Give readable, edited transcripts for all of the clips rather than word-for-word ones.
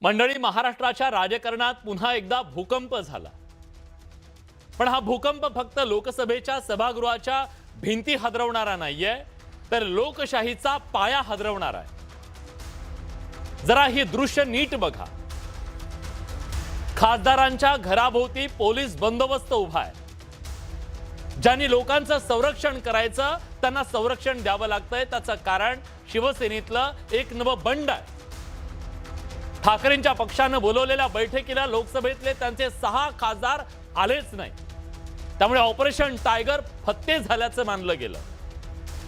मंडळी, महाराष्ट्राच्या राजकारणात पुन्हा एकदा भूकंप झाला। पण हा भूकंप फक्त लोकसभेच्या सभागृहाच्या भिंती हादरवणारा नाहीये, तर लोकशाहीचा पाया हादरवणारा आहे। जरा ही दृश्य नीट बघा। खासदारांच्या घराभोवती पोलीस बंदोबस्त उभा आहे। ज्यांनी लोकांचं संरक्षण करायचं त्यांना संरक्षण द्यावं लागतंय। त्याचं कारण शिवसेनेतलं एक नवं बंड आहे। ठाकरेंच्या पक्षानं बोलवलेल्या बैठकीला लोकसभेतले त्यांचे 6 खासदार आलेच नाही। त्यामुळे ऑपरेशन टायगर फत्ते झाल्याचं मानलं गेलं।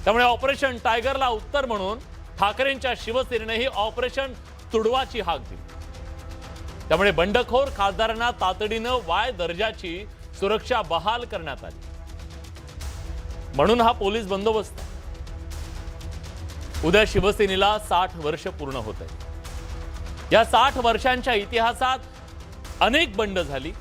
त्यामुळे ऑपरेशन टायगरला उत्तर म्हणून ठाकरेंच्या शिवसेनेनेही ऑपरेशन तुडवाची हाक दिली। त्यामुळे बंडखोर खासदारांना तातडीनं वाय दर्जाची सुरक्षा बहाल करण्यात आली। म्हणून हा पोलीस बंदोबस्त। उद्या शिवसेनेला 60 वर्ष पूर्ण होत आहे। या 60 वर्षांच्या इतिहासात अनेक बंड झाली।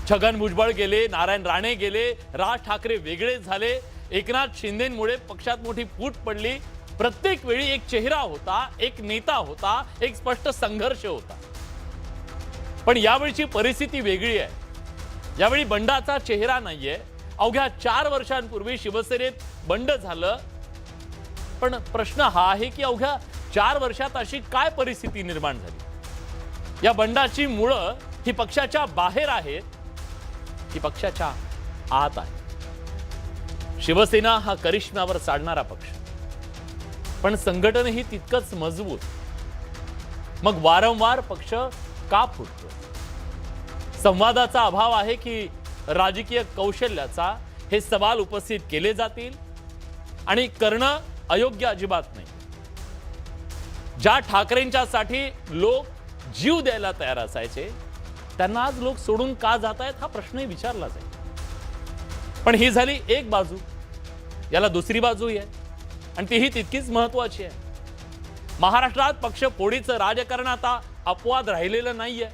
छगन भुजबळ गेले, नारायण राणे गेले, राज ठाकरे वेगळे झाले, एकनाथ शिंदेंमुळे पक्षात मोठी फूट पडली। प्रत्येक वेळी एक चेहरा होता, एक नेता होता, एक स्पष्ट संघर्ष होता। पण यावेळची परिस्थिती वेगळी आहे। यावेळी बंडाचा चेहरा नाहीये। अवघ्या 4 वर्षांपूर्वी शिवसेनेत बंड झालं। पण प्रश्न हा आहे की अवघ्या 4 वर्षात अशी काय परिस्थिती निर्माण झाली? या बंडाची मुळं ही पक्षाच्या बाहेर आहेत की पक्षाच्या आत आहे? शिवसेना हा करिश्म्यावर चालणारा पक्ष, पण संघटनही तितकंच मजबूत। मग वारंवार पक्ष का फुटतो? संवादाचा अभाव आहे की राजकीय कौशल्याचा? हे सवाल उपस्थित केले जातील आणि करणं अयोग्य अजिबात नाही। ज्या ठाकरेंच्यासाठी लोक जीव द्यायला तयार असायचे त्यांना आज लोक सोडून का जात आहेत हा प्रश्नही विचारला जाईल। पण ही झाली एक बाजू। याला दुसरी बाजूही आहे आणि तीही तितकीच महत्त्वाची आहे। महाराष्ट्रात पक्ष फोडीचं राजकारण आता अपवाद राहिलेलं नाहीये।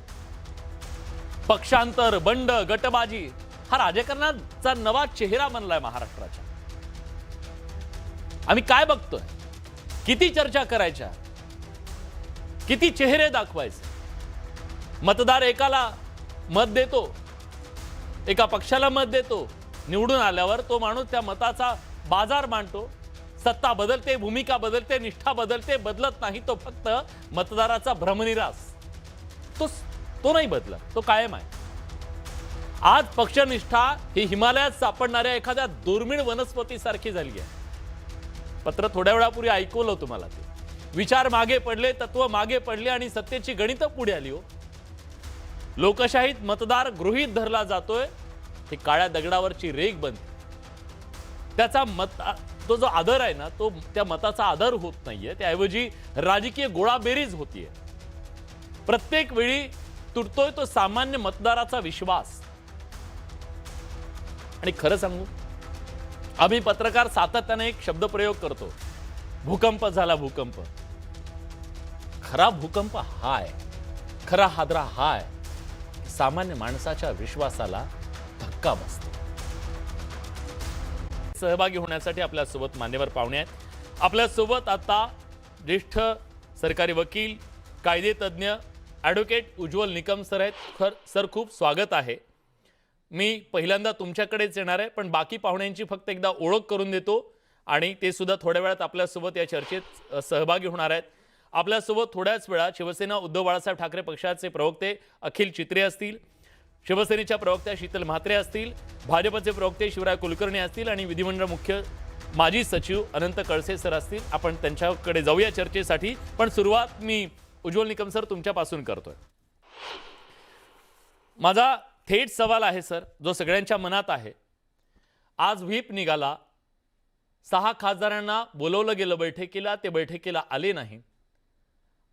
पक्षांतर, बंड, गटबाजी हा राजकारणाचा नवा चेहरा बनलाय महाराष्ट्राच्या। आम्ही काय बघतोय? किती चर्चा करायच्या, किती चेहरे दाखवायचे? मतदार एकाला मत देतो, एका पक्षाला मत देतो, निवडून आल्यावर तो माणूस त्या मताचा बाजार मांडतो। सत्ता बदलते, भूमिका बदलते, निष्ठा बदलते, बदलत नाही तो फक्त मतदाराचा भ्रमनिरास। तो नाही बदलत, तो कायम आहे। आज पक्षनिष्ठा ही हिमालयात सापडणाऱ्या एखाद्या दुर्मिळ वनस्पतीसारखी झाली आहे। पत्र थोड्या वेळापूर्वी ऐकवलं तुम्हाला। ते विचार मागे पडले, तत्व मागे पडले आणि सत्तेची गणितं पुढे आली हो। लोकशाहीत मतदार गृहीत धरला जातोय, ही काळ्या दगडावरची रेग बनते। त्याचा तो जो आदर आहे ना, तो त्या मताचा आदर होत नाहीये, त्याऐवजी राजकीय गोळाबेरीज होतीये। प्रत्येक वेळी तुटतोय तो सामान्य मतदाराचा विश्वास। आणि खरं सांगू, आम्ही पत्रकार सातत्याने एक शब्दप्रयोग करतो, भूकंप झाला, भूकंप। खरा भूकंप हा आहे, खरा हादरा हा आहे, सामान्य माणसाच्या विश्वासाला धक्का बसतो। सहभागी होण्यासाठी आपल्यासोबत मान्यवर पाहुणे आहेत। आपल्यासोबत आता ज्येष्ठ सरकारी वकील, कायदे तज्ज्ञ ॲडव्होकेट उज्ज्वल निकम सर आहेत। सर, खूप स्वागत आहे। मी पहिल्यांदा तुमच्याकडेच येणार आहे, पण बाकी पाहुण्यांची फक्त एकदा ओळख करून देतो आणि ते सुद्धा थोड्या वेळात आपल्यासोबत या चर्चेत सहभागी होणार आहेत। आपल्यासोबत थोड्याच वेळात शिवसेना उद्धव बाळासाहेब ठाकरे पक्षाचे प्रवक्ते अखिल चित्रे असतील, शिवसेनेच्या प्रवक्त्या शीतल म्हात्रे असतील, भाजपचे प्रवक्ते शिवराय कुलकर्णी असतील आणि विधिमंडळ मुख्य माजी सचिव अनंत कळसे सर असतील। आपण त्यांच्याकडे जाऊया चर्चेसाठी, पण सुरुवात मी उज्ज्वल निकम सर तुमच्यापासून करतोय। माझा थेट सवाल आहे सर, जो सगळ्यांच्या मनात आहे। आज व्हीप निघाला, 6 खासदारांना बोलवलं गेलं बैठकीला, ते बैठकीला आले नाही।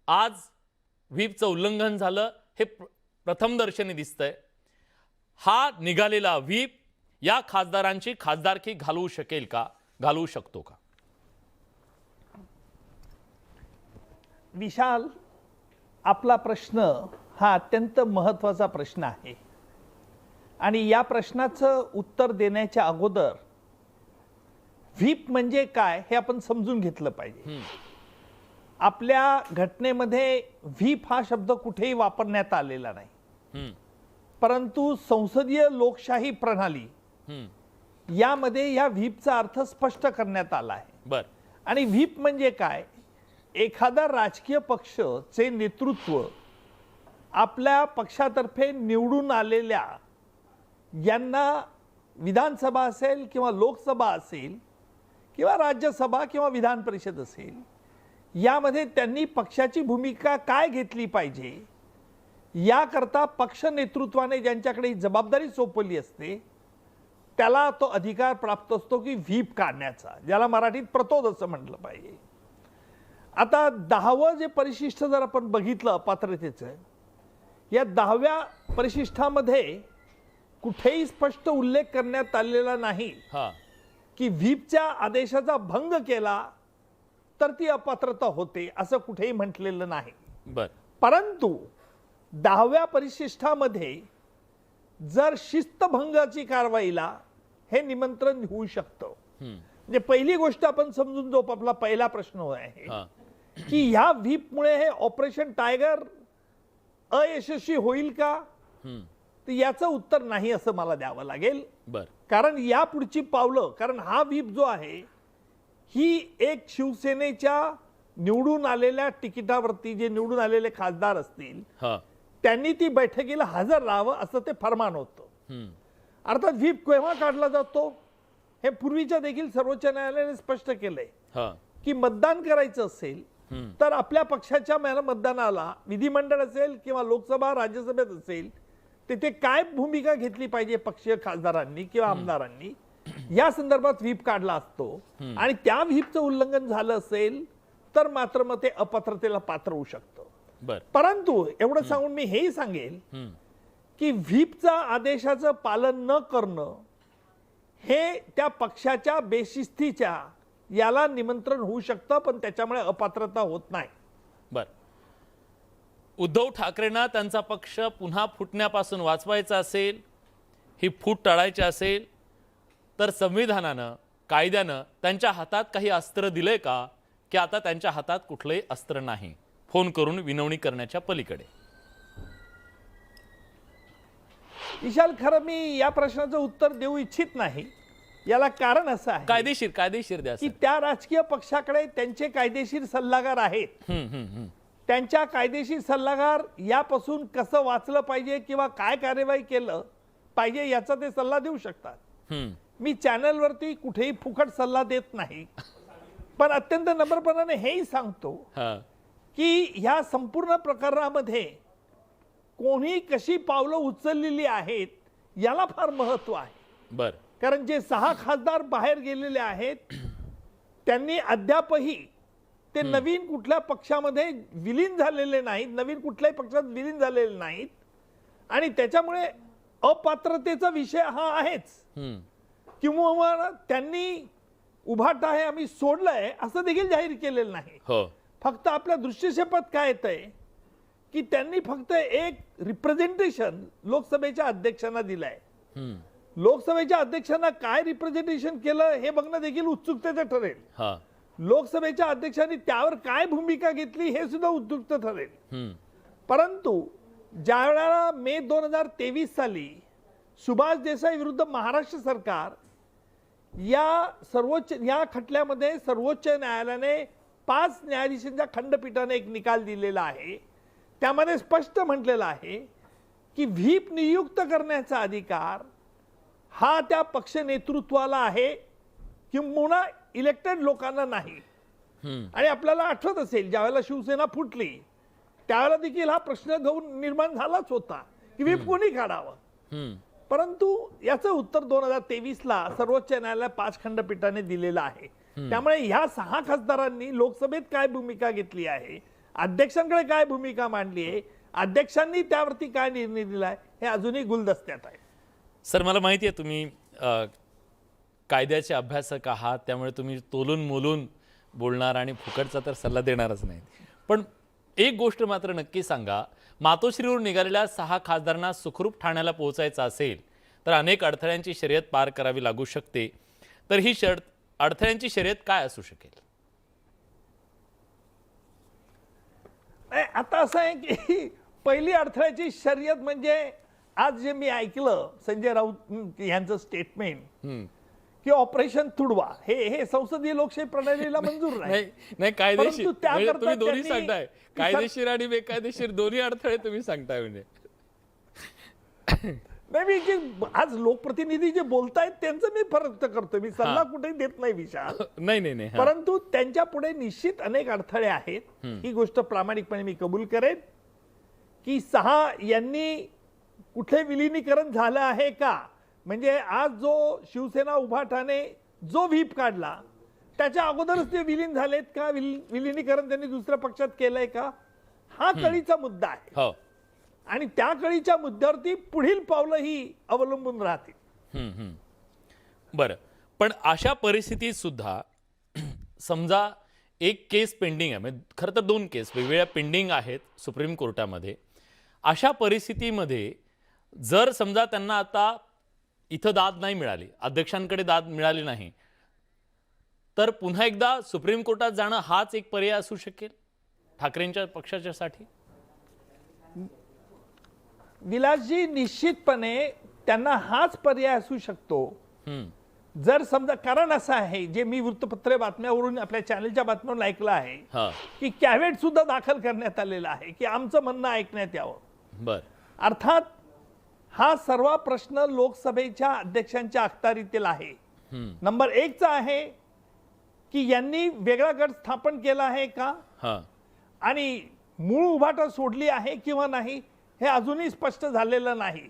आज व्हीपचं उल्लंघन झालं हे प्रथमदर्शनी दिसतंय। हा निघालेला व्हीप या खासदारांची खासदारकी घालवू शकेल का, घालवू शकतो का? विशाल, आपला प्रश्न हा अत्यंत महत्त्वाचा प्रश्न आहे आणि या प्रश्नाचं उत्तर देण्याच्या अगोदर व्हीप म्हणजे काय हे आपण समजून घेतलं पाहिजे। आपल्या घटनेमध्ये व्हीप हा शब्द कुठेही वापरण्यात आलेला नाही. हम्म, परंतु संसदीय लोकशाही प्रणाली हम्म, यामध्ये या व्हीपचा अर्थ स्पष्ट करण्यात आला आहे. बर आणि व्हीप म्हणजे काय? एखादा राजकीय पक्षचे नेतृत्व आपल्या पक्षातर्फे निवडून आलेल्या यांना विधानसभा असेल किंवा लोकसभा असेल किंवा राज्यसभा किंवा विधान परिषद असेल, यामध्ये त्यांनी पक्षाची भूमिका काय घेतली पाहिजे याकरता पक्ष नेतृत्वाने ज्यांच्याकडे ही जबाबदारी सोपवली असते त्याला तो अधिकार प्राप्त असतो की व्हीप काढण्याचा, ज्याला मराठीत प्रतोद असं म्हटलं पाहिजे. आता 10वं जे परिशिष्ट जर आपण बघितलं अपात्रतेचं, या 10व्या परिशिष्टामध्ये कुठेही स्पष्ट उल्लेख करण्यात आलेला नाही हा की व्हीपच्या आदेशाचा भंग केला तर ती अपात्रता होते, असं कुठेही म्हटलेलं नाही. बर परंतु 10व्या परिशिष्टामध्ये जर शिस्तभंगाची कारवाईला हे निमंत्रण होऊ शकतं. हम्म, म्हणजे पहिली गोष्ट आपण समजून, जो आपला पहिला प्रश्न आहे हा की ह्या व्हीपमुळे हे ऑपरेशन टायगर अयशस्वी होईल का, हम्म, तर याचं उत्तर नाही असं मला द्यावं लागेल. बर कारण या पुढची पावलं, कारण हा व्हीप जो आहे ही एक शिवसेनेच्या निवडून आलेल्या तिकिटावरती जे निवडून आलेले खासदार असतील हा त्यांनी ती बैठकीला हजर राहावं असं ते फरमान होतं. हम्म, अर्थात व्हीप केव्हा काढला जातो हे पूर्वीच्या देखील सर्वोच्च न्यायालयाने स्पष्ट केलंय हा की मतदान करायचं असेल हम्म, तर आपल्या पक्षाच्या मतदानाला विधिमंडळ असेल किंवा लोकसभा राज्यसभेत असेल तिथे काय भूमिका घेतली पाहिजे पक्षीय खासदारांनी किंवा आमदारांनी या संदर्भात व्हीप काढला असतो. आणि त्या व्हीपचं उल्लंघन झालं असेल तर मात्र मग ते अपात्रतेला पात्र होऊ शकतं. बर परंतु एवढं सांगून मी हेही सांगेल हम्म, की व्हीपचा आदेशाचं पालन न करणं हे त्या पक्षाच्या बेशिस्तीच्या याला निमंत्रण होऊ शकतं, पण त्याच्यामुळे अपात्रता होत नाही. बर उद्धव ठाकरेंना त्यांचा पक्ष पुन्हा फुटण्यापासून वाचवायचा असेल, ही फूट टाळायची असेल तर संविधानानं कायद्यानं त्यांच्या हातात काही अस्त्र दिलंय का, की आता त्यांच्या हातात कुठलंही अस्त्र नाही, फोन करून विनवणी करण्याच्या पलीकडे? विशाल, खरं मी या प्रश्नाचं उत्तर देऊ इच्छित नाही. याला कारण असं आहे कायदेशीर द्या की सर. त्या राजकीय पक्षाकडे त्यांचे कायदेशीर सल्लागार आहेत. त्यांच्या कायदेशीर सल्लागार यापासून कसं वाचलं पाहिजे किंवा काय कार्यवाही केलं पाहिजे याचा ते सल्ला देऊ शकतात. हम्म, मी चॅनलवरती कुठेही फुकट सल्ला देत नाही, पण अत्यंत नम्रपणाने हेही सांगतो हा की ह्या संपूर्ण प्रकरणामध्ये कोणी कशी पावलं उचललेली आहेत याला फार महत्व आहे. बर कारण जे 6 खासदार बाहेर गेलेले आहेत त्यांनी अद्यापही ते नवीन कुठल्या पक्षामध्ये विलीन झालेले नाहीत, नवीन कुठल्याही पक्षात विलीन झालेले नाहीत आणि त्याच्यामुळे अपात्रतेचा विषय हा आहेच. हम्म, किंवा त्यांनी उभाटा आहे आम्ही सोडलंय असं देखील जाहीर केलेलं नाही. हो फक्त आपल्या दृश्यक्षेपात काय येतंय की त्यांनी फक्त एक रिप्रेझेंटेशन लोकसभेच्या अध्यक्षांना दिलंय. हम्म, लोकसभेच्या अध्यक्षांना काय रिप्रेझेंटेशन केलं हे बघणं देखील उत्सुकतेचं ठरेल. हा लोकसभेच्या अध्यक्षांनी त्यावर काय भूमिका घेतली हे सुद्धा उत्सुक ठरेल. हम्म, परंतु ज्या वेळेला मे 2023 साली सुभाष देसाई विरुद्ध महाराष्ट्र सरकार या खटल्यामध्ये सर्वोच्च न्यायालयाने 5 न्यायाधीशांच्या खंडपीठाने एक निकाल दिलेला आहे. त्यामध्ये स्पष्ट म्हटलेलं आहे की व्हीप नियुक्त करण्याचा अधिकार हा त्या पक्ष नेतृत्वाला आहे किंबहुना इलेक्टेड लोकांना नाही. हम्म, आणि आपल्याला आठवत असेल ज्यावेळेला शिवसेना फुटली त्यावेळेला देखील हा प्रश्न घेऊन निर्माण झालाच होता की व्हीप कोणी काढावं. हम्म, परंतु याचं उत्तर 2023 ला सर्वोच्च न्यायालय 5 खंडपीठाने दिलेलं आहे. त्यामुळे ह्या 6 खासदारांनी लोकसभेत काय भूमिका घेतली आहे, अध्यक्षांकडे काय भूमिका मांडली आहे, अध्यक्षांनी त्यावरती काय निर्णय दिलाय हे अजूनही गुलदस्त्यात आहे. सर मला माहिती आहे तुम्ही कायद्याचे अभ्यासक आहात, त्यामुळे तुम्ही तोलून मोलून बोलणार आणि फुकटचा तर सल्ला देणारच नाही. पण एक गोष्ट मात्र नक्की सांगा, मातोश्रीवर निघालेल्या 6 खासदारांना सुखरूप ठाण्याला पोहोचायचं असेल तर अनेक अडथळ्यांची शर्यत पार करावी लागू शकते. तर ही अडथळ्यांची शर्यत काय असू शकेल? नाही, आता असं आहे की पहिली अडथळ्याची शर्यत म्हणजे आज जे मी ऐकलं संजय राऊत यांचं स्टेटमेंट की ऑपरेशन तुडवा हे संसदीय लोकशाही प्रणालीला मंजूर नाही. नाही कायदेशीर परंतु त्याकरता म्हणजे तुम्ही दोन्ही त्यांनी सांगताय, कायदेशीर आणि बेकायदेशीर दोन्ही अडथळे तुम्ही सांगताय म्हणजे. नाही, मी जे आज लोकप्रतिनिधी जे बोलतायत त्यांचं मी फरक करतोय, मी सल्ला कुठेही देत नाही विशाल. नाही नाही नाही, परंतु त्यांच्या पुढे निश्चित अनेक अडथळे आहेत. ही गोष्ट प्रामाणिकपणे मी कबूल करेन की शहा यांनी कुठे विलिनीकरण झालं आहे का, म्हणजे आज जो शिवसेना उभाटाने जो व्हीप काढला त्याच्या अगोदरच ते विलीन झालेत का, विलिनीकरण त्यांनी दुसऱ्या पक्षात केलंय का, हा कळीचा मुद्दा आहे. हो. आणि त्या कळीच्या मुद्द्यावरती पुढील पावलं ही अवलंबून राहतील. बरं, पण अशा परिस्थितीत सुद्धा समजा एक केस पेंडिंग आहे, म्हणजे खरं तर 2 केस वेगवेगळ्या पेंडिंग आहेत सुप्रीम कोर्टामध्ये. अशा परिस्थितीमध्ये जर समजा त्यांना आता इथं दाद नाही मिळाली, अध्यक्षांकडे दाद मिळाली नाही, तर पुन्हा एकदा सुप्रीम कोर्टात जाणं हाच एक पर्याय असू शकेल ठाकरेंच्या पक्षाच्या साठी. विलासजी, निश्चितपणे त्यांना हाच पर्याय असू शकतो जर समजा, कारण असं आहे जे मी वृत्तपत्र बातम्यावरून आपल्या चॅनलच्या बातम्यावरून ऐकलं आहे की कॅव्हेट सुद्धा दाखल करण्यात आलेला आहे की आमचं म्हणणं ऐकण्यात यावं. बर, अर्थात हा सर्व प्रश्न लोकसभेच्या अध्यक्षांच्या अखत्यारीतील आहे. नंबर 1 चा आहे की यांनी वेगळा गट स्थापन केला आहे का आणि मूळ उभाटा सोडली आहे किंवा नाही हे अजूनही स्पष्ट झालेलं नाही.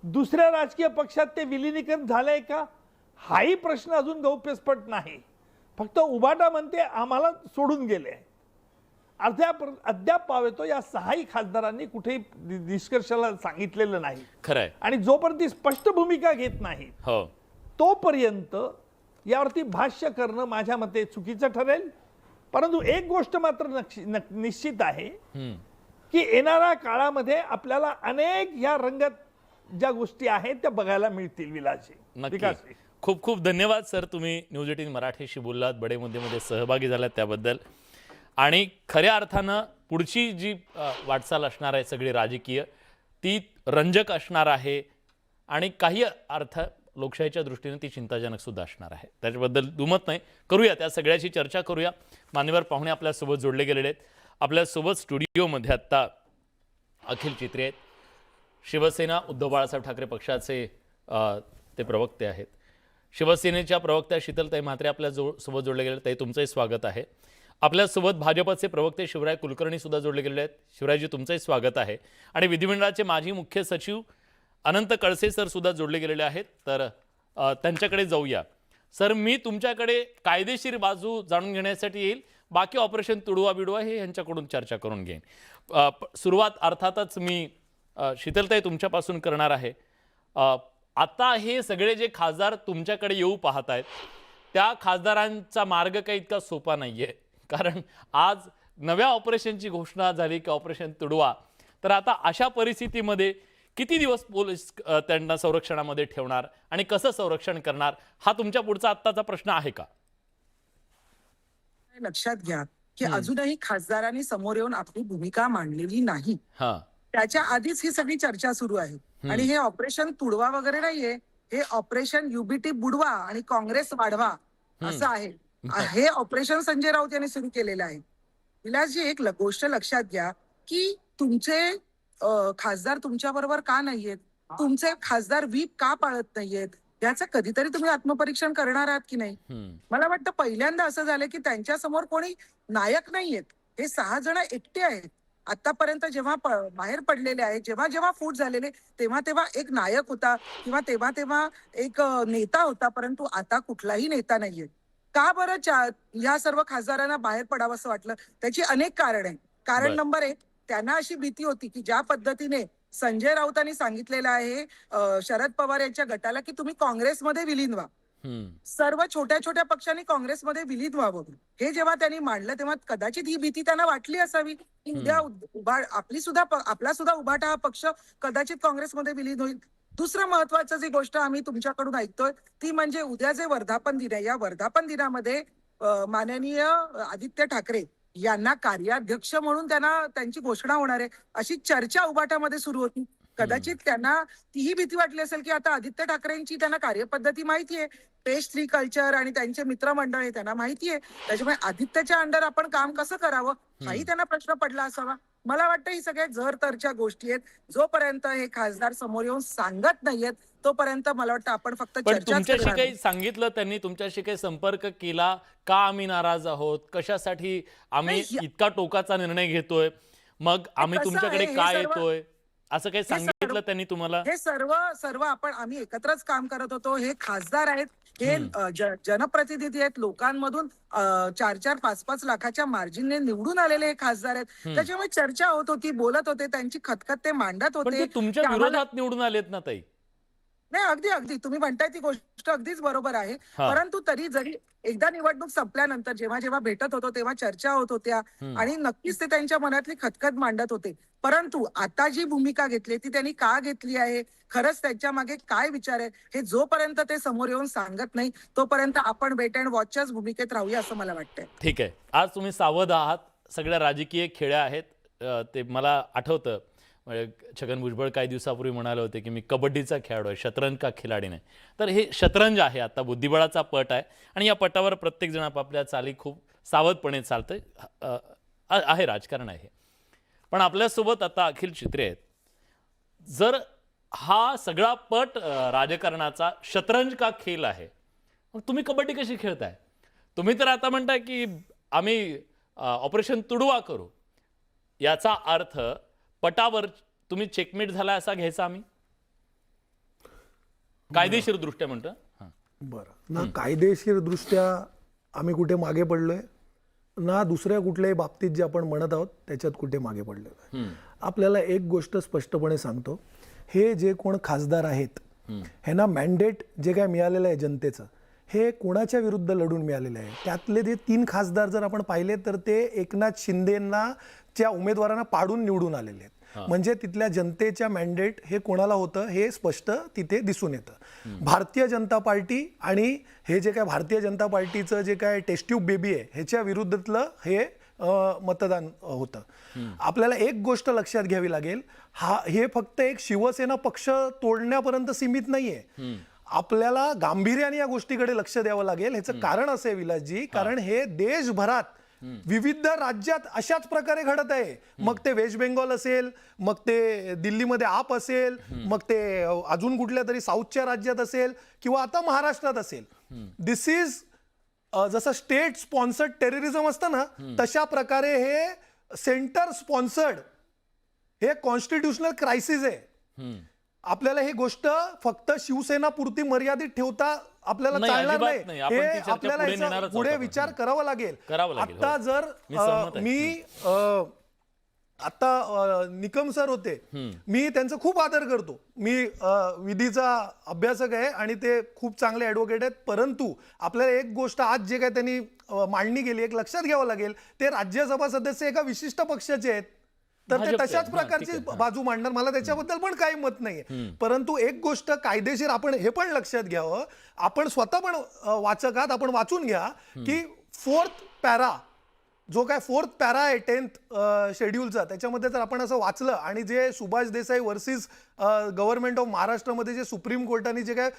दुसऱ्या राजकीय पक्षात ते विलिनीकरण झालंय का हाही प्रश्न अजून गौप्यस्फट नाही. फक्त उभाटा म्हणते आम्हाला सोडून गेले. अद्याप पावेतो या 6ही खासदारांनी कुठेही निष्कर्षाला सांगितलेलं नाही. खरंय. आणि जोपर्यंत ती स्पष्ट भूमिका घेत नाही तोपर्यंत यावरती भाष्य करणं माझ्या मते चुकीचं ठरेल. परंतु एक गोष्ट मात्र निश्चित आहे की येणाऱ्या काळामध्ये आपल्याला अनेक या रंगात ज्या गोष्टी आहेत त्या बघायला मिळतील. विलासजी, खूप खूप धन्यवाद सर, तुम्ही न्यूज 18 मराठीशी बोललात, बडे मुद्देमध्ये सहभागी झालात त्याबद्दल. आणि खऱ्या अर्थानं पुढची जी वाटचाल असणार आहे सगळी राजकीय ती रंजक असणार आहे आणि काही अर्थ लोकशाहीच्या दृष्टीने ती चिंताजनक सुद्धा असणार आहे. त्याच्याबद्दल दुमत नाही. करूया, त्या सगळ्याची चर्चा करूया. मान्यवर पाहुणे आपल्यासोबत जोडले गेलेले आहेत. आपल्यासोबत स्टुडिओमध्ये आत्ता अखिल चित्रे आहेत, शिवसेना उद्धव बाळासाहेब ठाकरे पक्षाचे ते प्रवक्ते आहेत. शिवसेनेच्या प्रवक्त्या शीतलताई म्हात्रे आपल्या सोबत जोडले गेले. ताई, तुमचंही स्वागत आहे. आपल्यासोबत भाजपचे प्रवक्ते शिवराय कुलकर्णी सुद्धा जोडले गेलेले आहेत. शिवरायजी, तुमचंही स्वागत आहे. आणि विधिमंडळाचे माजी मुख्य सचिव अनंत कळसे सर सुद्धा जोडले गेलेले आहेत. तर त्यांच्याकडे जाऊया. सर, मी तुमच्याकडे कायदेशीर बाजू जाणून घेण्यासाठी येईल, बाकी ऑपरेशन तुडवा बिडवा हे यांच्याकडून चर्चा करून घेईन. सुरुवात अर्थातच मी शीतलताई तुमच्यापासून करणार आहे. आता हे सगळे जे खासदार तुमच्याकडे येऊ पाहत आहेत त्या खासदारांचा मार्ग काही इतका सोपा नाहीये, कारण आज नव्या ऑपरेशनची घोषणा झाली की ऑपरेशन तुडवा. तर आता अशा परिस्थितीमध्ये किती दिवस पोलीस त्यांना संरक्षणामध्ये ठेवणार आणि कसं संरक्षण करणार हा तुमच्या पुढचा आत्ताचा प्रश्न आहे का? लक्षात घ्या की अजूनही खासदारांनी समोर येऊन आपली भूमिका मांडलेली नाही. त्याच्या आधीच ही सगळी चर्चा सुरू आहे. आणि हे ऑपरेशन तुडवा वगैरे नाहीये, हे ऑपरेशन युबीटी बुडवा आणि काँग्रेस वाढवा असं आहे. हे ऑपरेशन संजय राऊत यांनी सुरू केलेलं आहे. विलासजी, एक गोष्ट लक्षात घ्या की तुमचे खासदार तुमच्या बरोबर का नाहीयेत, तुमचे खासदार व्हीप का पाळत नाहीयेत, याचं कधीतरी तुम्ही आत्मपरीक्षण करणार आहात की नाही? मला वाटतं पहिल्यांदा असं झालं की त्यांच्या समोर कोणी नायक नाहीयेत. हे 6 जण एकटे आहेत. आतापर्यंत जेव्हा बाहेर पडलेले आहेत, जेव्हा जेव्हा फूट झालेले तेव्हा तेव्हा एक नायक होता किंवा तेव्हा तेव्हा एक नेता होता, परंतु आता कुठलाही नेता नाहीये. का बरं या सर्व खासदारांना बाहेर पडावं असं वाटलं? त्याची अनेक कारण आहे. कारण नंबर 1, त्यांना अशी भीती होती की ज्या पद्धतीने संजय राऊतांनी सांगितलेलं आहे शरद पवार यांच्या गटाला की तुम्ही काँग्रेसमध्ये विलीन व्हा, सर्व छोट्या छोट्या पक्षांनी काँग्रेसमध्ये विलीन व्हावं, हे जेव्हा त्यांनी मांडलं तेव्हा कदाचित ही भीती त्यांना वाटली असावी की उद्या आपला सुद्धा उभाटा हा पक्ष कदाचित काँग्रेसमध्ये विलीन होईल. दुसरं महत्वाचं जी गोष्ट आम्ही तुमच्याकडून ऐकतोय ती म्हणजे उद्या जे वर्धापन दिन आहे, या वर्धापन दिनामध्ये माननीय आदित्य ठाकरे यांना कार्याध्यक्ष म्हणून त्यांची घोषणा होणार आहे अशी चर्चा उबाटामध्ये सुरू होती. कदाचित त्यांना तीही भीती वाटली असेल की आता आदित्य ठाकरेंची त्यांना कार्यपद्धती माहितीये, पेज 3 कल्चर आणि त्यांचे मित्रमंडळ आहे त्यांना माहितीये, त्याच्यामुळे आदित्यच्या अंडर आपण काम कसं करावं हाही त्यांना प्रश्न पडला असावा. मला वाटतं ही सगळ्या झरतरच्या गोष्टी आहेत. जोपर्यंत हे खासदार समोर येऊन सांगत नाहीयेत तोपर्यंत मला वाटतं आपण फक्त पण चर्चा तुमच्याशी काही सांगितलं त्यांनी, तुमच्याशी काही संपर्क केला का? आम्ही नाराज आहोत, कशासाठी आम्ही इतका टोकाचा निर्णय घेतोय, मग आम्ही तुमच्याकडे काय येतोय, असं काही सांगितलं त्यांनी तुम्हाला? हे सर्व आम्ही एकत्रच काम करत होतो. हे खासदार आहेत, हे जनप्रतिनिधी आहेत, लोकांमधून 4-4, 5-5 लाखाच्या मार्जिनने निवडून आलेले हे खासदार आहेत. त्याच्यामुळे चर्चा होत होती, बोलत होते, त्यांची खतखत ते मांडत पण होते. ते तुमच्या विरोधात निवडून आलेत ना ताई? नाही, अगदी तुम्ही म्हणताय ती गोष्ट अगदीच बरोबर आहे. परंतु तरी जरी एकदा निवडणूक संपल्यानंतर जेव्हा भेटत होतो तेव्हा चर्चा होत होत्या आणि नक्कीच ते त्यांच्या मनातली खतखत मांडत होते. परंतु आता जी भूमिका घेतली ती त्यांनी का घेतली आहे, खरंच त्यांच्या मागे काय विचार आहे, हे जोपर्यंत ते समोर येऊन सांगत नाही तोपर्यंत आपण वेट अँड वॉचच्याच भूमिकेत राहूया असं मला वाटतंय. ठीक आहे, आज तुम्ही सावध आहात, सगळ्या राजकीय खेळ्या आहेत. ते मला आठवतं छगन भुजबळ काही दिवसापूर्वी म्हणाले होते की मी कबड्डीचा खेळाडू आहे, शतरंज का खिलाडी नाही. तर हे शतरंज आहे, आता बुद्धिबळाचा पट आहे आणि या पटावर प्रत्येक जण आपापल्या चाली खूप सावधपणे चालतंय. आहे, राजकारण आहे. पण आपल्यासोबत आता अखिल चित्रे आहेत. जर हा सगळा पट राजकारणाचा शतरंज का खेळ आहे, मग तुम्ही कबड्डी कशी खेळताय? तुम्ही तर आता म्हणताय की आम्ही ऑपरेशन तुडवा करू, याचा अर्थ पटावर तुम्ही चेकमेट झाला असा घ्यायचा आम्ही, कायदेशीर दृष्ट्या म्हणतो. बरं ना, कायदेशीर दृष्ट्या आम्ही कुठे मागे पडलोय ना, दुसऱ्या कुठल्याही बाबतीत जे आपण म्हणत आहोत त्याच्यात कुठे मागे पडलोय. आपल्याला एक गोष्ट स्पष्टपणे सांगतो, हे जे कोण खासदार आहेत ह्यांना मॅन्डेट जे काय मिळालेलं आहे जनतेचं, हे कोणाच्या विरुद्ध लढून मिळालेलं आहे. त्यातले जे 3 खासदार जर आपण पाहिले तर ते एकनाथ शिंदेना च्या उमेदवारांना पाडून निवडून आलेले आहेत. म्हणजे तिथल्या जनतेच्या मॅन्डेट हे कोणाला होतं हे स्पष्ट तिथे दिसून येतं. भारतीय जनता पार्टी आणि हे जे काय भारतीय जनता पार्टीचं जे काय टेस्ट ट्यूब बेबी आहे ह्याच्या विरुद्धतलं हे मतदान होतं. आपल्याला एक गोष्ट लक्षात घ्यावी लागेल, हे फक्त एक शिवसेना पक्ष तोडण्यापर्यंत सीमित नाहीये. आपल्याला गांभीर्याने या गोष्टीकडे लक्ष द्यावं लागेल. ह्याचं कारण असं आहे विलासजी, कारण हे देशभरात विविध राज्यात अशाच प्रकारे घडत आहे. मग ते वेस्ट बेंगॉल असेल, मग ते दिल्लीमध्ये आप असेल, मग ते अजून कुठल्या तरी साऊथच्या राज्यात असेल किंवा आता महाराष्ट्रात असेल. दिस इज जसं स्टेट स्पॉन्सर्ड टेररिझम असतं ना, तशा प्रकारे हे सेंटर स्पॉन्सर्ड हे कॉन्स्टिट्युशनल क्रायसिस आहे. आपल्याला ही गोष्ट फक्त शिवसेना पुरती मर्यादित ठेवता आपल्याला चालणार नाही. हे आपल्याला पुढे विचार करावा लागेल. आता जर मी आता निकम सर होते, मी त्यांचा खूप आदर करतो, मी विधीचा अभ्यासक आहे आणि ते खूप चांगले ॲडव्होकेट आहेत. परंतु आपल्याला एक गोष्ट आज जे काय त्यांनी मांडणी केली एक लक्षात घ्यावं लागेल, ते राज्यसभा सदस्य एका विशिष्ट पक्षाचे आहेत, तर ते तशाच प्रकारची बाजू मांडणार. मला त्याच्याबद्दल पण काही मत नाहीये. परंतु एक गोष्ट कायदेशीर आपण हे पण लक्षात घ्यावं, आपण स्वतः पण वाचक आहात, आपण वाचून घ्या की 4th पॅरा जो काय 4th पॅरा आहे 10th शेड्यूलचा, त्याच्यामध्ये जर आपण असं वाचलं आणि जे Subhash Desai versus government of महाराष्ट्रामध्ये जे सुप्रीम कोर्टाने जे काय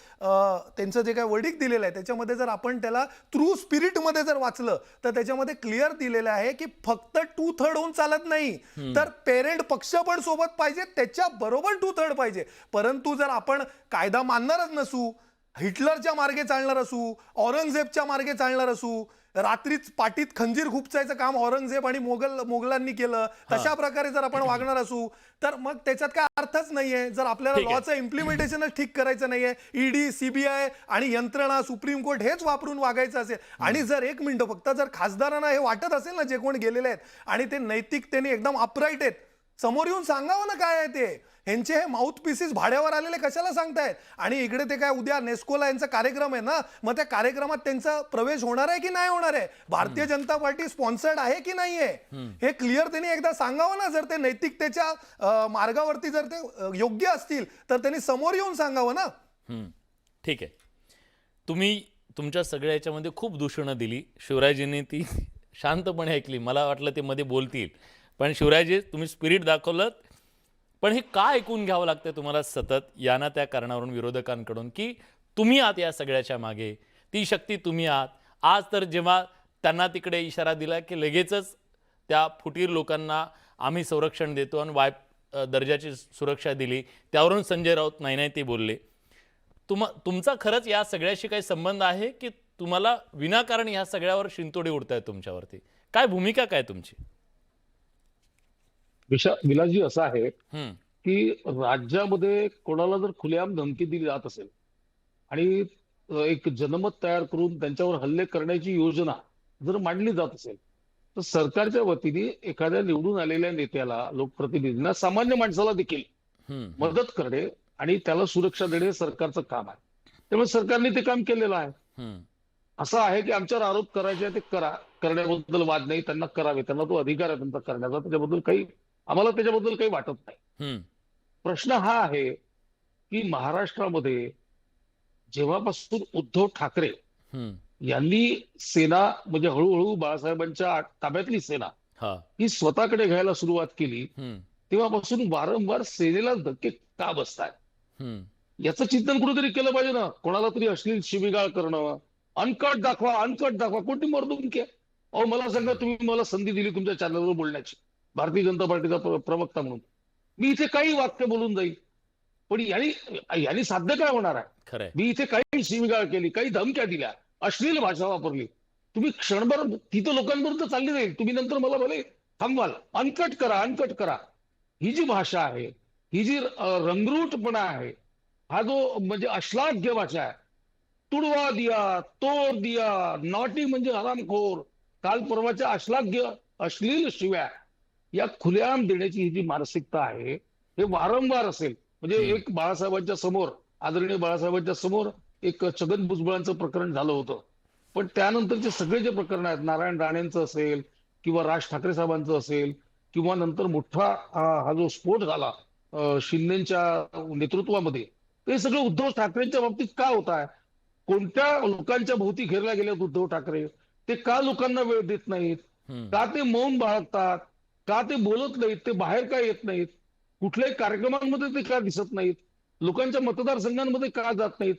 त्यांचं जे काय वर्डिक्ट दिलेलं आहे त्याच्यामध्ये जर आपण त्याला ट्रू स्पिरिटमध्ये जर वाचलं तर त्याच्यामध्ये क्लिअर दिलेलं आहे की फक्त 2/3 होऊन चालत नाही, तर पेरेंट पक्ष पण सोबत पाहिजे, त्याच्या बरोबर 2/3 पाहिजे. परंतु जर आपण कायदा मानणारच नसू, हिटलरच्या मार्गे चालणार असू, औरंगजेबच्या मार्गे चालणार असू, रात्रीच पाठीत खंजीर खुपसायचं काम औरंगजेब आणि मोगलांनी केलं, तशा प्रकारे जर आपण वागणार असू तर मग त्याच्यात काय अर्थच नाहीये. जर आपल्याला लॉचं इम्प्लिमेंटेशनच ठीक करायचं नाहीये, ईडी, सीबीआय आणि यंत्रणा सुप्रीम कोर्ट हेच वापरून वागायचं असेल, आणि जर एक मिनिट फक्त जर खासदारांना हे वाटत असेल ना, जे कोण गेलेले आहेत आणि ते नैतिकतेने एकदम अपराईट आहेत, समोर येऊन सांगावं ना काय आहे ते. ह्यांचे हे माउथ पीसेस भाड्यावर आलेले कशाला सांगतायत? आणि इकडे ते काय उद्या नेस्कोला यांचा कार्यक्रम आहे ना, मग त्या कार्यक्रमात त्यांचा प्रवेश होणार आहे की नाही होणार आहे? भारतीय जनता पार्टी स्पॉन्सर्ड आहे की नाहीये? हे क्लिअर त्यांनी एकदा सांगावं ना. जर ते नैतिकतेच्या मार्गावरती जर ते योग्य असतील तर त्यांनी समोर येऊन सांगावं ना. ठीक आहे, तुम्ही तुमच्या सगळ्या याच्यामध्ये खूप दूषणं दिली. शिवरायजींनी ती शांतपणे ऐकली. मला वाटलं ते मध्ये बोलतील, पण शिवराजजी तुम्ही स्पिरिट दाखवलं. पण हे का ऐकून घ्यावं लागतं तुम्हाला सतत या ना त्या कारणावरून विरोधकांकडून, की तुम्ही आहात या सगळ्याच्या मागे, ती शक्ती तुम्ही आहात. आज तर जेव्हा त्यांना तिकडे इशारा दिला की लगेचच त्या फुटीर लोकांना आम्ही संरक्षण देतो आणि दर्जाची सुरक्षा दिली, त्यावरून संजय राऊत नाही ते बोलले. तुमचा खरंच या सगळ्याशी काही संबंध आहे की तुम्हाला विनाकारण या सगळ्यावर शिंतोडे उडतायत तुमच्यावरती? काय भूमिका काय तुमची? विलासजी असं आहे हम्म की राज्यामध्ये कोणाला जर खुलेआम धमकी दिली जात असेल आणि एक जनमत तयार करून त्यांच्यावर हल्ले करण्याची योजना जर मांडली जात असेल, तर सरकारच्या वतीने एखाद्या निवडून आलेल्या नेत्याला, लोकप्रतिनिधींना, सामान्य माणसाला देखील मदत करणे आणि त्याला सुरक्षा देणे सरकारचं काम आहे. त्यामुळे सरकारने ते काम केलेलं आहे. असं आहे की आमच्यावर आरोप करायचे ते करा, करण्याबद्दल वाद नाही, त्यांना करावे, त्यांना तो अधिकार आहे त्यांचा करण्याचा, त्याच्याबद्दल काही आम्हाला त्याच्याबद्दल काही वाटत नाही. प्रश्न हा आहे की महाराष्ट्रामध्ये जेव्हापासून उद्धव ठाकरे यांनी सेना, म्हणजे हळूहळू बाळासाहेबांच्या ताब्यातली सेना ही स्वतःकडे घ्यायला सुरुवात केली, तेव्हापासून वारंवार सेनेला धक्के का बसतायत याचं चिंतन कुठेतरी केलं पाहिजे ना. कोणाला तरी अश्लील शिवीगाळ करणं, अनकट दाखवा, कोणती मर्दुमकी आहे? अहो मला सांगा, तुम्ही मला संधी दिली तुमच्या चॅनलवर बोलण्याची, भारतीय जनता पार्टीचा प्रवक्ता म्हणून, मी इथे काही वाक्य बोलून जाईल, पण यांनी साध्य काय होणार आहे? मी इथे काही शिवीगाळ केली, काही धमक्या दिल्या, अश्लील भाषा वापरली, तुम्ही क्षणभर तिथं लोकांबरोबर चालली जाईल, तुम्ही नंतर मला भले थांबवाल, अनकट करा. ही जी भाषा आहे, ही जी रंगरूटपणा आहे, हा जो म्हणजे अश्लाघ्य भाषा आहे, तुडवा दिया, तोड दिया, नॉटी म्हणजे हरामखोर, काल परवाच्या अश्लाघ्य अश्लील शिव्या या खुलेआम देण्याची ही जी मानसिकता आहे, हे वारंवार असेल. म्हणजे एक बाळासाहेबांच्या समोर, आदरणीय बाळासाहेबांच्या समोर एक छगन भुजबळांचं प्रकरण झालं होतं, पण त्यानंतरचे सगळे जे प्रकरण आहेत, नारायण राणेंचं असेल किंवा राज ठाकरे साहेबांचं असेल, किंवा नंतर मोठा हा जो स्फोट झाला शिंदेच्या नेतृत्वामध्ये, ते सगळं उद्धव ठाकरेंच्या बाबतीत का होत आहे? कोणत्या लोकांच्या भोवती घेरल्या गेल्यात उद्धव ठाकरे? ते का लोकांना वेळ देत नाहीत? का ते मौन बाळगतात? का ते बोलत नाहीत? ते बाहेर का येत नाहीत? कुठल्याही कार्यक्रमांमध्ये ते का दिसत नाहीत? लोकांच्या मतदारसंघांमध्ये का जात नाहीत?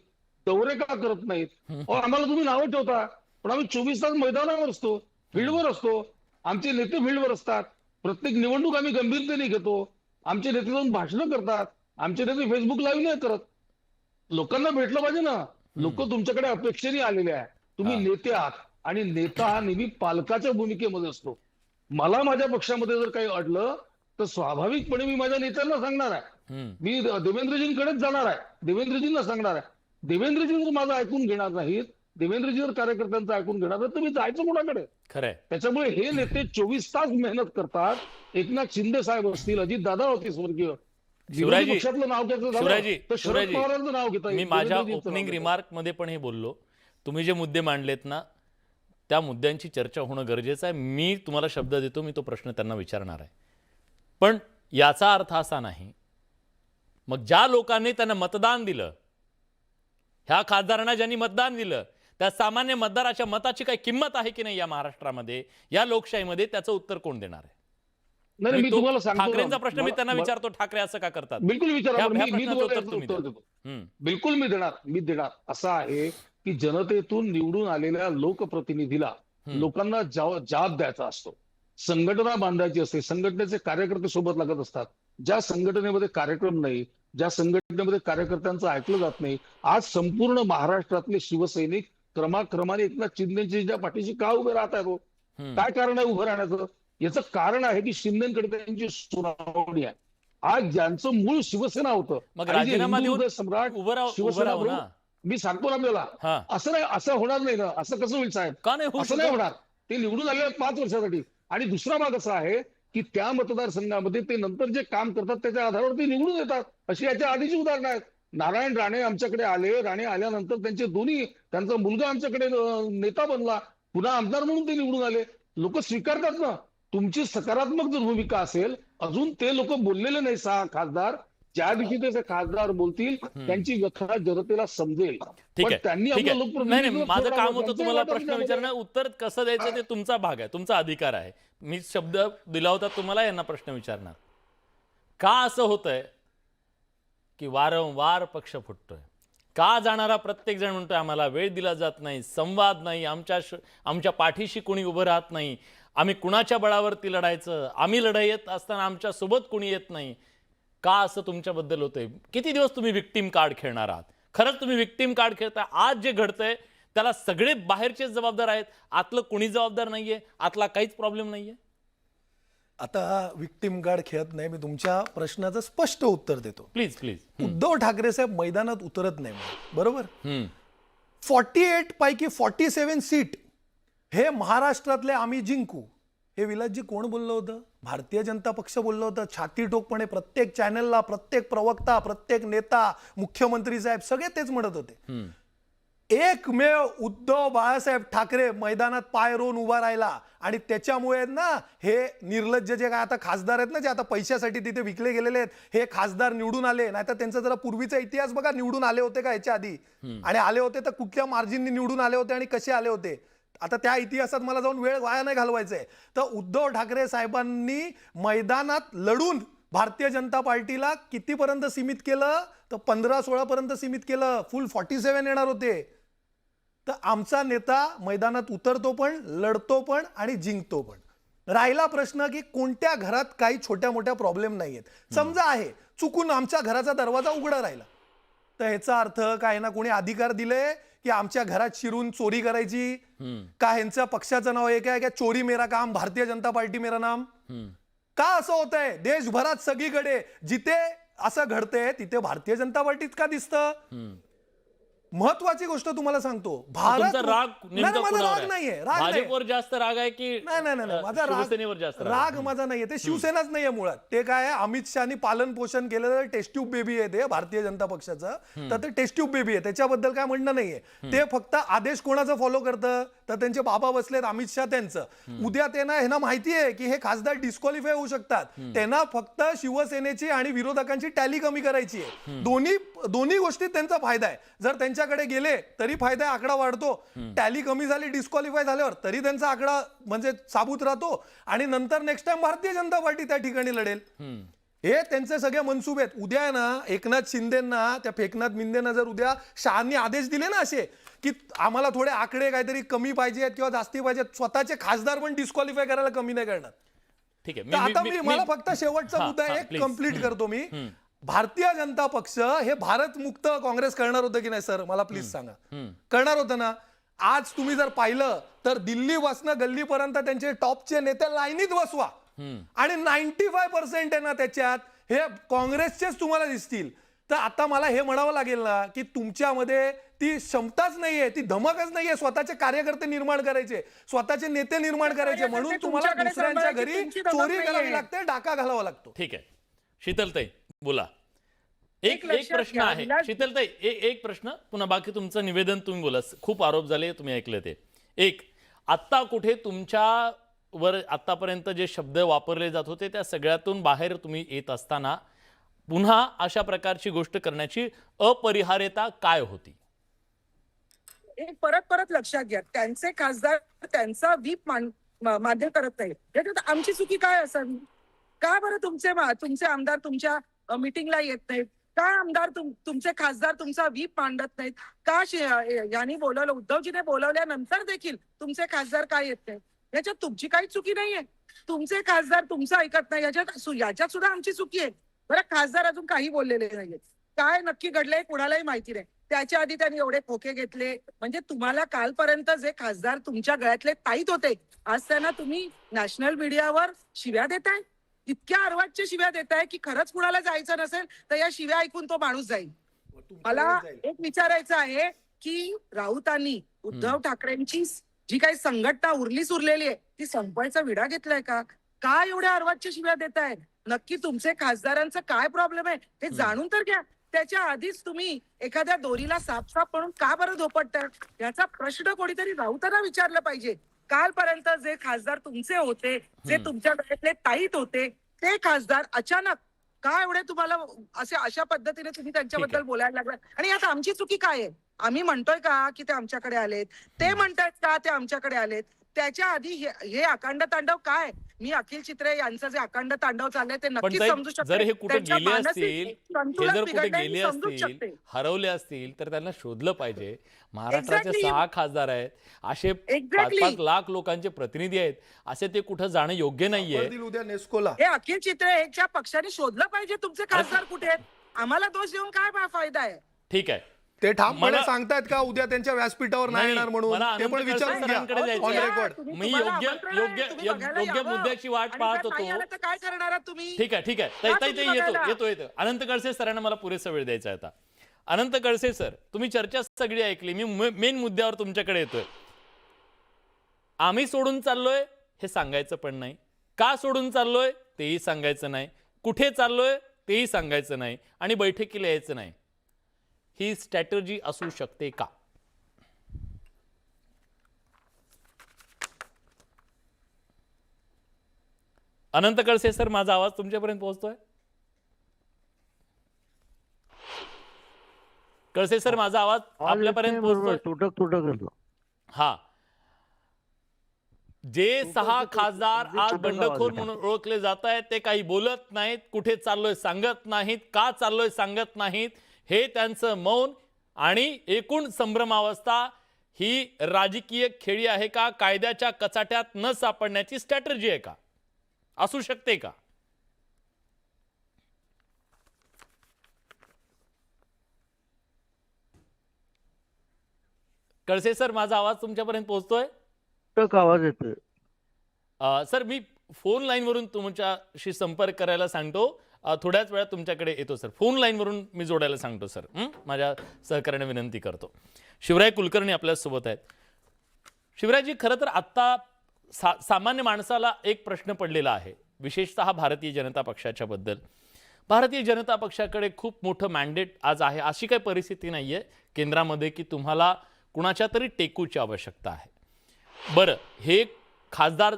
दौरे का करत नाहीत? आम्हाला तुम्ही नावं ठेवता, पण आम्ही 24 तास मैदानावर असतो, फील्डवर असतो, आमचे नेते फील्डवर असतात, प्रत्येक निवडणूक आम्ही गंभीरतेने घेतो, आमचे नेते जाऊन भाषणं करतात, आमचे नेते फेसबुक लाईव्ह नाही करत. लोकांना भेटलं पाहिजे ना. लोक तुमच्याकडे अपेक्षेने आलेले आहे. तुम्ही नेते आहात आणि नेता हा नेहमी पालकाच्या भूमिकेमध्ये असतो. मला माझ्या पक्षामध्ये जर काही अडलं तर स्वाभाविकपणे मी माझ्या नेत्यांना सांगणार आहे, मी देवेंद्रजींकडेच जाणार आहे, देवेंद्रजींना सांगणार आहे. देवेंद्रजी जर माझं ऐकून घेणार नाहीत, देवेंद्रजी जर कार्यकर्त्यांचं ऐकून घेणार नाही, तर मी जायचं कोणाकडे? खरंय. त्याच्यामुळे हे नेते 24 तास मेहनत करतात. एकनाथ शिंदे साहेब असतील, अजित दादा होते स्वर्गीय, शिवराजी, पक्षातलं नाव घ्यायचं तर शरद पवारांचं नाव घेता. मी माझ्या ओपनिंग रिमार्क मध्ये पण हे बोललो, तुम्ही जे मुद्दे मांडलेत ना, त्या मुद्द्यांची चर्चा होणं गरजेचं आहे. मी तुम्हाला शब्द देतो, मी तो प्रश्न त्यांना विचारणार आहे, पण याचा अर्थ असा नाही, मग ज्या लोकांनी त्यांना मतदान दिलं, ह्या खासदारांना ज्यांनी मतदान दिलं, त्या सामान्य मतदाराच्या मताची काही किंमत आहे की नाही या महाराष्ट्रामध्ये, या लोकशाहीमध्ये? त्याचं उत्तर कोण देणार आहे? नाही, मी तुम्हाला सांगतो, ठाकरेंचा प्रश्न मी त्यांना विचारतो, ठाकरे असं का करतात? बिलकुल विचारा, मी उत्तर देतो. बिलकुल मी देणार. असं आहे की जनतेतून निवडून आलेल्या लोकप्रतिनिधीला लोकांना जाब द्यायचा असतो, संघटना बांधायची असते, संघटनेचे कार्यकर्ते सोबत लागत असतात. ज्या संघटनेमध्ये कार्यक्रम नाही, ज्या संघटनेमध्ये कार्यकर्त्यांचं ऐकलं जात नाही, आज संपूर्ण महाराष्ट्रातले शिवसैनिक क्रमाक्रमाने एकनाथ शिंदेच्या पाठीशी का उभे राहत आहेत? काय कारण आहे उभं राहण्याचं? याचं कारण आहे की शिंदेकडे त्यांची सुनावणी आहे. आज ज्यांचं मूळ शिवसेना होतं, सम्राट शिवसेना, मी सांगतो ना आपल्याला, असं नाही, असं होणार नाही ना. असं कसं होईल साहेब? असं नाही होणार. ते निवडून आलेले 5 वर्षासाठी. आणि दुसरा भाग असा आहे की त्या मतदारसंघामध्ये ते नंतर जे काम करतात त्याच्या आधारावर ते निवडून येतात. अशी याच्या आधीची उदाहरणं आहेत. नारायण राणे आमच्याकडे आले, राणे आल्यानंतर त्यांचा मुलगा आमच्याकडे नेता बनला, पुन्हा आमदार म्हणून ते निवडून आले. लोक स्वीकारतात ना. तुमची सकारात्मक जर भूमिका असेल, अजून ते लोक बोललेले नाही 6 खासदार, ज्या दिवशी ते खासदार बोलतील त्यांची व्यथा जनतेला समजेल. ठीक पण आहे, त्यांनी ठीक आपलं आहे. नाही लोकप्रतिनिधित्व माझं सोडावं. काम होतं त्यांचं तुम्हाला वाटप प्रश्न त्यामध्ये. विचारणं, उत्तर कसं द्यायचं ते तुमचा भाग आहे, तुमचा अधिकार आहे. मी शब्द दिला होता तुम्हाला, यांना प्रश्न विचारणार. का असं होतंय की वारंवार पक्ष फुटतोय? का जाणारा प्रत्येक जण म्हणतोय आम्हाला वेळ दिला जात नाही, संवाद नाही, आमच्या पाठीशी कोणी उभं राहत नाही, आम्ही कुणाच्या बळावरती लढायचं, आम्ही लढाईत असताना आमच्या सोबत कोणी येत नाही. का असं तुमच्याबद्दल होतंय? किती दिवस तुम्ही विक्टीम कार्ड खेळणार आहात? खरंच तुम्ही विक्टीम कार्ड खेळताय? आज जे घडतंय त्याला सगळे बाहेरचेच जबाबदार आहेत, आतलं कोणी जबाबदार नाहीये, आतला काहीच प्रॉब्लेम नाहीये. आता विक्टिम कार्ड खेळत नाही, मी तुमच्या प्रश्नाचं स्पष्ट उत्तर देतो. Please please. उद्धव ठाकरे साहेब मैदानात उतरत नाही म्हणून, बरोबर. 48 पैकी 47 सीट हे महाराष्ट्रातले आम्ही जिंकू, हे विलासजी कोण बोललं होतं? भारतीय जनता पक्ष बोललं होतं. छाती टोकपणे प्रत्येक चॅनलला, प्रत्येक प्रवक्ता, प्रत्येक नेता, मुख्यमंत्री साहेब सगळे तेच म्हणत होते. एकमेव उद्धव बाळासाहेब ठाकरे मैदानात पाय रोवून उभा राहिला आणि त्याच्यामुळे ना हे निर्लज्ज जे काय आता खासदार आहेत ना, जे आता पैशासाठी तिथे विकले गेलेले आहेत, हे खासदार निवडून आले. नाहीतर त्यांचा जरा पूर्वीचा इतिहास बघा, निवडून आले होते का याच्या आधी, आणि आले होते तर कुठल्या मार्जिननी निवडून आले होते आणि कसे आले होते. आता त्या इतिहासात मला जाऊन वेळ वाया नाही घालवायचंय. तर उद्धव ठाकरे साहेबांनी मैदानात लढून भारतीय जनता पार्टीला कितीपर्यंत सीमित केलं? तर 15-16 पर्यंत सीमित केलं. फुल 47 येणार होते. तर आमचा नेता मैदानात उतरतो पण, लढतो पण आणि जिंकतो पण. राहिला प्रश्न की कोणत्या घरात काही छोट्या मोठ्या प्रॉब्लेम नाहीयेत. समजा आहे चुकून आमच्या घराचा दरवाजा उघडा राहिला, तर ह्याचा अर्थ काय ना कोणी अधिकार दिले की आमच्या घरात शिरून चोरी करायची का? ह्यांच्या पक्षाचं नाव एक आहे का, चोरी मेरा काम, भारतीय जनता पार्टी मेरा नाम. का असं होतंय? देशभरात सगळीकडे जिथे असं घडतंय तिथे भारतीय जनता पार्टीच का दिसतं? महत्वाची गोष्ट तुम्हाला सांगतो, तुमचा राग नेमका माझा कुणावर राग आहे? नाहीये, राग नाही. भाजपवर जास्त राग आहे की नाही माझा शिवसेनेवर जास्त राग माझा नाहीये. ते शिवसेनाच नाहीये मुळात. ते काय आहे, अमित शहानी पालन पोषण केलेलं टेस्ट ट्यूब बेबी आहे ते भारतीय जनता पक्षाचं. तर ते टेस्ट ट्यूब बेबी आहे, त्याच्याबद्दल काय म्हणणं नाहीये. ते फक्त आदेश कोणाचा फॉलो करतं? तर त्यांचे बाबा बसलेत अमित शहा त्यांचं. उद्या त्यांना ह्यांना माहिती आहे की हे खासदार डिस्क्वालिफाय होऊ शकतात. त्यांना फक्त शिवसेनेची आणि विरोधकांची टॅली कमी करायची आहे. दोन्ही गोष्टीत त्यांचा फायदा आहे. जर त्यांच्याकडे गेले तरी फायदा आहे, आकडा वाढतो. टॅली कमी झाली डिस्क्वालिफाय झाल्यावर तरी त्यांचा आकडा म्हणजे साबूत राहतो. आणि नंतर next time Bharatiya Janata party त्या ठिकाणी लढेल. हे त्यांचे सगळे मनसुबे आहेत. उद्या आहे ना एकनाथ शिंदेना, त्या फेकनाथ मिंदेना जर उद्या शहांनी आदेश दिले ना असे की आम्हाला थोडे आकडे काहीतरी कमी पाहिजेत किंवा जास्ती पाहिजेत, स्वतःचे खासदार पण डिस्क्वालिफाय करायला कमी नाही करणार. ठीक आहे. तर आता मला फक्त शेवटचा मुद्दा एक कंप्लीट करतो मी. भारतीय जनता पक्ष हे भारत मुक्त काँग्रेस करणार होतं की नाही सर? मला प्लीज सांगा. करणार होतं ना? आज तुम्ही जर पाहिलं तर दिल्ली पासनं गल्लीपर्यंत त्यांचे टॉपचे नेते लाईनीत बसवा आणि 95% आहे ना त्याच्यात हे काँग्रेसचेच तुम्हाला दिसतील. तर आता मला हे म्हणावं लागेल ना की तुमच्यामध्ये ती क्षमताच नाहीये, ती धमकच नाहीये स्वतःचे कार्यकर्ते निर्माण करायचे, स्वतःचे नेते निर्माण करायचे. म्हणून तुम्हाला दुसऱ्यांच्या घरी चोरी करावी लागते, डाका घालावा लागतो. ठीक आहे. शीतलताई बोला. एक प्रश्न आहे शीतलताई, एक प्रश्न पुन्हा, बाकी तुमचं निवेदन तुम्ही बोला. खूप आरोप झाले, तुम्ही ऐकले ते. आत्ता कुठे तुमच्यावर आतापर्यंत जे शब्द वापरले जात होते त्या सगळ्यातून बाहेर तुम्ही येत असताना पुन्हा अशा प्रकारची गोष्ट करण्याची अपरिहार्यता काय होती? एक परत लक्षात घ्या, त्यांचे खासदार त्यांचा व्हीप मान्य करत नाही. याच्यात आमची चुकी काय असावी? का बरं तुमचे आमदार तुमच्या मीटिंगला येत नाहीत? का आमदार तुमचे खासदार तुमचा व्हीप मांडत नाहीत? का यांनी बोलवलं, उद्धवजीने बोलवल्यानंतर देखील तुमचे खासदार काय येत नाहीत? याच्यात तुमची काही चुकी नाहीये. तुमचे खासदार तुमचं ऐकत नाही, याच्यात सुद्धा आमची चुकी आहे. बरं, खासदार अजून काही बोललेले नाहीयेत. काय नक्की घडलंय कुणालाही माहिती नाही. त्याच्या आधी त्यांनी एवढे खोके घेतले. म्हणजे तुम्हाला कालपर्यंत जे खासदार तुमच्या गळ्यातले ताईत होते, आज त्यांना तुम्ही नॅशनल मीडियावर शिव्या देताय. इतक्या अर्वाच्य शिव्या देताय की खरंच कुणाला जायचं नसेल तर या शिव्या ऐकून तो माणूस जाईल. मला एक विचारायचं आहे की राऊतांनी उद्धव ठाकरेंची जी काही संघटना उरलेली आहे ती संपवायचा विडा घेतलाय का? का एवढ्या अर्वाच्य शिव्या देताय? नक्की तुमचे खासदारांचं काय प्रॉब्लेम आहे हे जाणून तर घ्या. त्याच्या आधीच तुम्ही एखाद्या दोरीला साफ म्हणून का बरं धोपटताय? याचा प्रश्न कोणीतरी राऊतांना विचारलं पाहिजे. कालपर्यंत जे खासदार तुमचे होते, जे तुमच्या गळ्यातले ताईत होते, ते खासदार अचानक का एवढे तुम्हाला अशा पद्धतीने तुम्ही त्यांच्याबद्दल बोलायला लागला? आणि आता आमची चुकी काय आहे? आम्ही म्हणतोय का की ते आमच्याकडे आलेत? ते म्हणतायत का ते आमच्याकडे आलेत? त्याच्या आधी हे अखंड तांडव काय? मी अखिल चित्रे यांचं जे अखंड तांडव चाललंय ते पण नक्कीच ताई, समजू शकते. जर हे कुठे त्यांच्या गेले मानसिक असतील, हे संतुलन जर कुठे बिघडलंय गेले मी समजूच असतील, शकते. हरवले असतील, तर त्यांना शोधलं पाहिजे. महाराष्ट्राचे Exactly. 6 खासदार आहेत, असे Exactly. 5-5 लाख लोकांचे प्रतिनिधी आहेत, असे ते कुठं जाणं योग्य नाहीये. सापडतील उद्या नेस्कोला. हे अखिल चित्रेच्या पक्षाने शोधलं पाहिजे तुमचे खासदार कुठे आहेत. आम्हाला दोष देऊन काय फायदा आहे? ठीक आहे, ते ठामपणे मला- सांगतायत का उद्या त्यांच्या व्यासपीठावर नाही येणार म्हणून? मला ते अनंत पण खडसे विचारून सरांकडे घ्या जायचं ऑन आहे. रेकॉर्ड. मी योग्य मुद्द्याची वाट पाहत होतो. तर काय करणार आहात तुम्ही? ठीक आहे. ताई या ताई तुम्ही ताई, बघायला. येतो अनंत खडसे सरांना मला पुरेसा वेळ द्यायचा आहे आता. अनंत खडसे सर, तुम्ही चर्चा सगळी ऐकली, मी मेन मुद्द्यावर तुमच्याकडे येतोय. आम्ही सोडून चाललोय हे सांगायचं पण नाही, का सोडून चाललोय तेही सांगायचं नाही, कुठे चाललोय तेही सांगायचं नाही, आणि बैठकीला यायचं नाही. ही स्ट्रॅटेजी असू शकते का? अनंत खडसे सर, माझा आवाज तुमच्यापर्यंत पोहोचतोय? खडसे सर, माझा आवाज आपल्यापर्यंत पोहोचतोय? तुटक येतो. हा, जे 6 खासदार आज बंडखोर म्हणून ओळखले जात आहेत, ते काही बोलत नाहीत, कुठे चाललोय सांगत नाहीत, का चाललोय सांगत नाहीत. हे त्यांचं मौन आणि एकूण संभ्रमावस्था ही राजकीय खेळी आहे का, कायद्याच्या कचाट्यात न सापडण्याची स्ट्रॅटेजी आहे का? असू शकते का? कळसे सर, माझा आवाज तुमच्यापर्यंत पोहोचतोय? तुटक आवाज येतोय. सर, मी फोन लाईनवरून तुमच्याशी संपर्क करायला सांगतो. थोड्याच वेळात तुमच्याकडे येतो सर. फोन लाईनवरून मी जोडायला सांगतो सर. माझ्या सहकार्याने विनंती करतो. शिवराय कुलकर्णी आपल्यासोबत आहेत. शिवरायजी, खरं तर आत्ता सामान्य माणसाला एक प्रश्न पडलेला आहे, विशेषतः भारतीय जनता पक्षाच्या बद्दल. भारतीय जनता पक्षाकडे खूप मोठं मॅन्डेट आज आहे. अशी काही परिस्थिती नाही आहे केंद्रामध्ये की तुम्हाला कुणाच्या तरी टेकूची आवश्यकता आहे. बरं, हे खासदार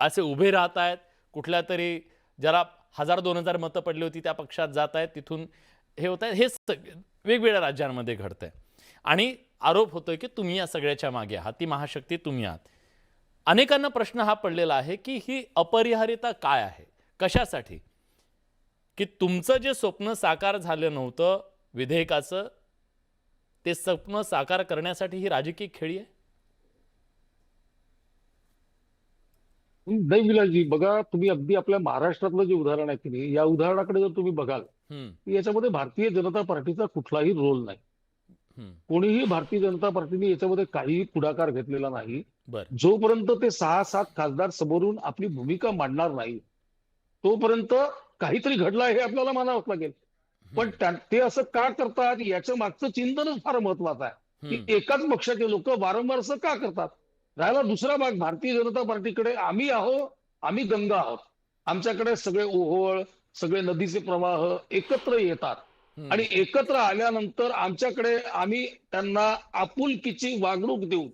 असे उभे राहत आहेत, कुठल्या तरी ज्याला 1000-2000 मतं पडली होती त्या पक्षात जात आहेत, तिथून हे होत आहे. हे वेगवेगळ्या राज्यांमध्ये घडतंय आणि आरोप होतोय की तुम्ही या सगळ्याच्या मागे आहात, ती महाशक्ती तुम्ही आहात. अनेकांना प्रश्न हा पडलेला आहे की ही अपरिहार्यता काय आहे, कशासाठी? की तुमचं जे स्वप्न साकार झालं नव्हतं विधेयकाचं, ते स्वप्न साकार करण्यासाठी ही राजकीय खेळी आहे? नाही विलासजी, बघा, तुम्ही अगदी आपल्या महाराष्ट्रातलं जे उदाहरण आहे की नाही, या उदाहरणाकडे जर तुम्ही बघाल, याच्यामध्ये भारतीय जनता पार्टीचा कुठलाही रोल नाही. कोणीही भारतीय जनता पार्टीने याच्यामध्ये काहीही पुढाकार घेतलेला नाही. बरं, जोपर्यंत ते 6-7 खासदार समोरून आपली भूमिका मांडणार नाही, तोपर्यंत काहीतरी घडलं आहे हे आपल्याला मानावंच लागेल. पण ते असं का करतात याच्या मागचं चिंतनच फार महत्वाचं आहे की एकाच पक्षाचे लोक वारंवार असं का करतात. राहिला दुसरा भाग, भारतीय जनता पार्टीकडे आम्ही गंगा आहोत. आमच्याकडे सगळे ओहोळ, सगळे नदीचे प्रवाह एकत्र येतात आणि एकत्र आल्यानंतर आमच्याकडे आम्ही त्यांना आपुलकीची वागणूक देऊ.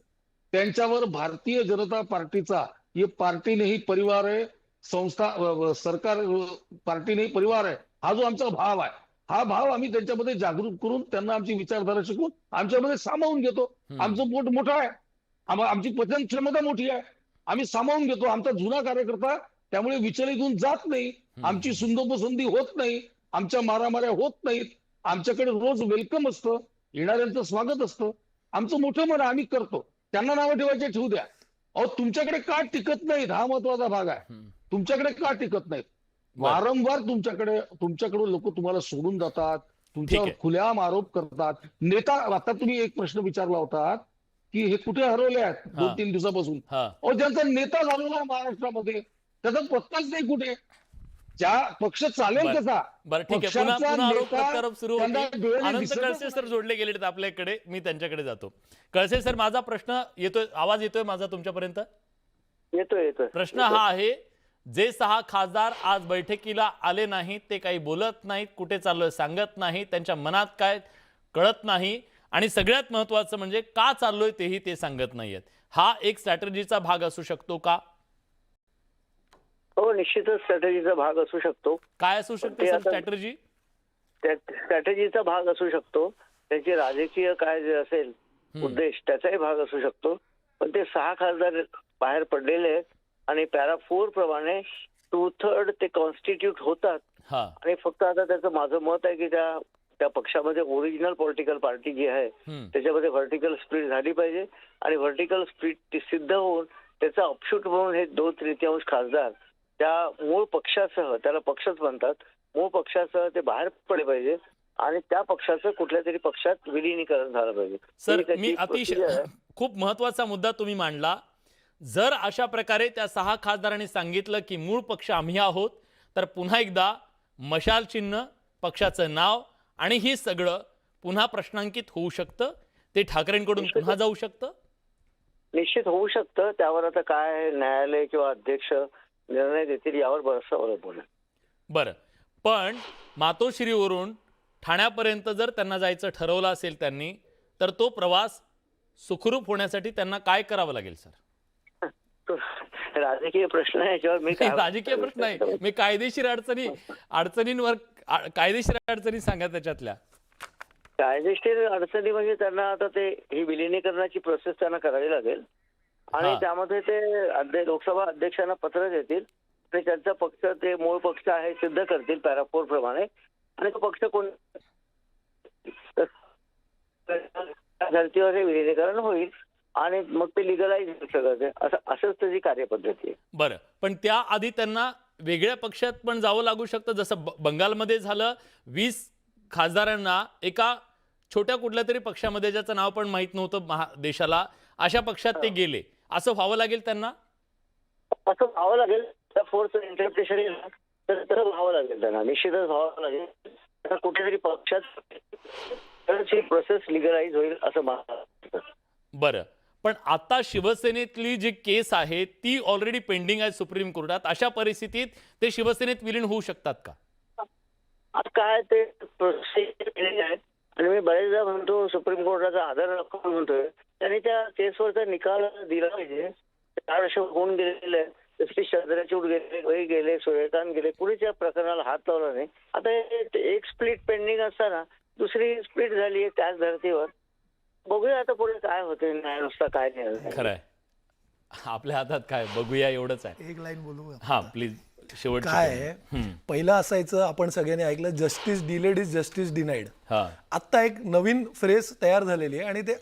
त्यांच्यावर भारतीय जनता पार्टीचा, ये पार्टी नहीं परिवार है, संस्था सरकार पार्टी नहीं परिवार है, हा जो आमचा भाव आहे, हा भाव आम्ही त्यांच्यामध्ये जागृत करून त्यांना आमची विचारधारा शिकवून आमच्यामध्ये सामावून घेतो. आमचं पोट मोठं आहे, आमची पचन क्षमता मोठी आहे, आम्ही सामावून घेतो. आमचा जुना कार्यकर्ता त्यामुळे विचलित होऊन जात नाही, आमची सुंदोपसंधी होत नाही, आमच्या मारामाऱ्या होत नाहीत, आमच्याकडे रोज वेलकम असतं, येणाऱ्यांचं स्वागत असतं. आमचं मोठं मन आम्ही करतो. त्यांना नावं ठेवायचे ठेवू द्या. अहो, तुमच्याकडे का टिकत नाहीत हा महत्वाचा भाग आहे. तुमच्याकडे का टिकत नाहीत? वारंवार तुमच्याकडून लोक तुम्हाला सोडून जातात, तुमच्यावर खुलेआम आरोप करतात. नेता, आता तुम्ही एक प्रश्न विचारला होता की हे कुठे हरवले आहेत 2-3 दिवसापासून. अहो, ज्यांचा नेता झालेला महाराष्ट्रामध्ये त्याचा पत्ताच नाही कुठे. ज्या पक्ष चालेल कसा, बरं, ठीक आहे. पुन्हा आरोप सुरू होते. अनंत कळसे सर जोडले गेले आहेत आपल्याकडे, मी त्यांच्याकडे जातो. कळसे सर, माझा प्रश्न येतोय, आवाज येतोय माझा तुमच्यापर्यंत? येतोय. प्रश्न हा आहे, जे 6 खासदार आज बैठकीला आले नाहीत, ते काही बोलत नाहीत, कुठे चाललोय सांगत नाहीत, त्यांच्या मनात काय कळत नाही, आणि सगळ्यात महत्वाचं म्हणजे का चाललोय तेही ते सांगत नाहीयेत. हा एक स्ट्रॅटेजीचा भाग असू शकतो का? हो, निश्चितच स्ट्रॅटेजीचा भाग असू शकतो. काय असू शकते ते सर आता- स्ट्रॅटेजी? त्या स्ट्रॅटेजीचा भाग असू शकतो. त्यांची राजकीय काय जे असेल उद्देश त्याचाही भाग असू शकतो. पण ते 6 खासदार बाहेर पडलेले आहेत आणि पॅरा 4 प्रमाणे 2/3 ते कॉन्स्टिट्यूट होतात. हा आणि फक्त आता त्याचं माझं मत आहे की त्या पक्षामध्ये ओरिजिनल पॉलिटिकल पार्टी जी आहे त्याच्यामध्ये व्हर्टिकल स्प्लिट झाली पाहिजे आणि व्हर्टिकल स्प्लिट सिद्ध होऊन त्याचा अपशूट म्हणून हे 2/3 खासदार त्या मूळ पक्षासह, त्याला पक्षच म्हणतात, मूळ पक्षासह ते बाहेर पडले पाहिजे आणि त्या पक्षाचं कुठल्या तरी पक्षात विलिनीकरण झालं पाहिजे. सर ही त्याची मी अतिशय procedure आहे. खूप महत्वाचा मुद्दा तुम्ही मांडला. जर अशा प्रकारे त्या 6 खासदारांनी सांगितलं की मूळ पक्ष आम्ही आहोत, तर पुन्हा एकदा मशाल चिन्ह, पक्षाचं नाव आणि हे सगळं पुन्हा प्रश्नांकित होऊ शकतं. ते ठाकरेंकडून पुन्हा जाऊ शकतं. निश्चित होऊ शकतं. त्यावर आता काय न्यायालय किंवा अध्यक्ष निर्णय देतील यावर बरंचसं अवलंबून आहे. बरं, पण मातोश्रीवरून ठाण्यापर्यंत जर त्यांना जायचं ठरवलं असेल त्यांनी, तर तो प्रवास सुखरूप होण्यासाठी त्यांना काय करावं लागेल सर? तो राजकीय प्रश्न आहे याच्यावर मी काय राजकीय प्रश्न आहे, मी कायदेशीर अडचणींवर कायदेशीर अडचणी सांगा त्याच्यातल्या. कायदेशीर अडचणी म्हणजे त्यांना आता ते ही विलिनीकरणाची प्रोसेस त्यांना करावी लागेल आणि हा. त्यामध्ये ते लोकसभा अध्यक्षांना पत्र देतील आणि त्यांचा पक्ष ते मूळ पक्ष आहे सिद्ध करतील पॅरा 4 प्रमाणे आणि तो पक्ष कोण त्या धर्तीवर हे विलिनीकरण होईल आणि मग ते लिगलाइज सगळं असंच त्याची कार्यपद्धती आहे. बरं, पण त्याआधी त्यांना वेगळ्या पक्षात पण जावं लागू शकतं. जसं बंगालमध्ये झालं, 20 खासदारांना एका छोट्या कुठल्या तरी पक्षामध्ये, ज्याचं नाव पण माहीत नव्हतं देशाला, अशा पक्षात ते गेले. असं व्हावं लागेल त्यांना? असं व्हावं लागेल. त्या फोर्सचं इंटरप्रिटेशन तर व्हावं लागेल त्यांना, निश्चितच व्हावं लागेल. आता कुठेतरी पक्षात ही प्रोसेस लिगलाइज होईल असं मला वाटतं. बरं, पण आता शिवसेनेतली जी केस आहे ती ऑलरेडी पेंडिंग आहे सुप्रीम कोर्टात. अशा परिस्थितीत ते शिवसेनेत विलीन होऊ शकतात का? आता काय ते प्रोसेस केलेली आहे आणि मी बरेचदा म्हणतो सुप्रीम कोर्टाचा आदर राखून म्हणतोय त्यांनी त्या केसवरचा निकाल दिला पाहिजे. 4 वर्ष होऊन गेलेले आहेत. जस्टिस चंद्रचूड गेले, सूर्यकांत गेले, कुणीच या प्रकरणाला हात लावला नाही. आता एक स्प्लिट पेंडिंग असताना दुसरी स्प्लिट झाली आहे त्याच धर्तीवर. बघूया आता पुढे काय होते, न्यायानुसार काय नाही. खरंय, आपल्या हातात काय, बघूया एवढंच आहे. एक लाईन बोलू का? हा प्लीज, शेवटचं काय काय? आहे, पहिलं असायचं, आपण सगळ्यांनी ऐकलं, justice delayed is justice denied. हा, आत्ता एक नवीन फ्रेज तयार झालेली आहे आणि ते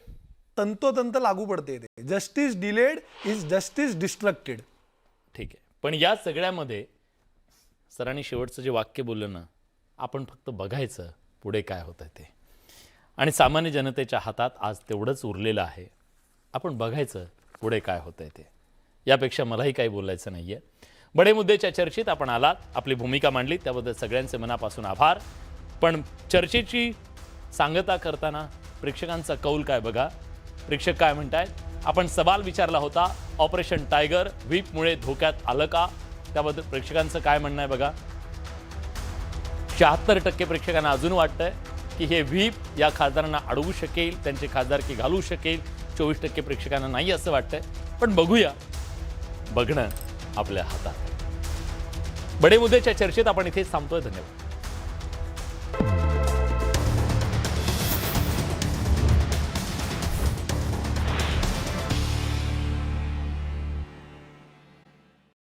तंतोतंत लागू पडते. ते justice delayed is justice distracted. ठीक आहे. पण या सगळ्यामध्ये सरांनी शेवटचं जे वाक्य बोललं ना, आपण फक्त बघायचं पुढे काय होतं ते. आणि सामान्य जनतेच्या हातात आज तेवढंच उरलेलं आहे. आपण बघायचं पुढे काय होतंय ते. यापेक्षा मलाही काही बोलायचं नाही आहे. बडे मुद्देच्या चर्चेत आपण आलात, आपली भूमिका मांडली, त्याबद्दल सगळ्यांचे मनापासून आभार. पण चर्चेची सांगता करताना प्रेक्षकांचा कौल काय बघा. प्रेक्षक काय म्हणतायत? आपण सवाल विचारला होता, ऑपरेशन टायगर व्हीपमुळे धोक्यात आलं का? त्याबद्दल प्रेक्षकांचं काय म्हणणं आहे बघा. 76% प्रेक्षकांना अजून वाटतंय की हे व्हीप या खासदारांना अडवू शकेल, त्यांचे खासदारकी घालू शकेल. 24% प्रेक्षकांना नाही असं वाटतंय. पण बघूया, बघणं आपल्या हातात. बडे मुद्देच्या चर्चेत आपण इथेच थांबतोय. धन्यवाद.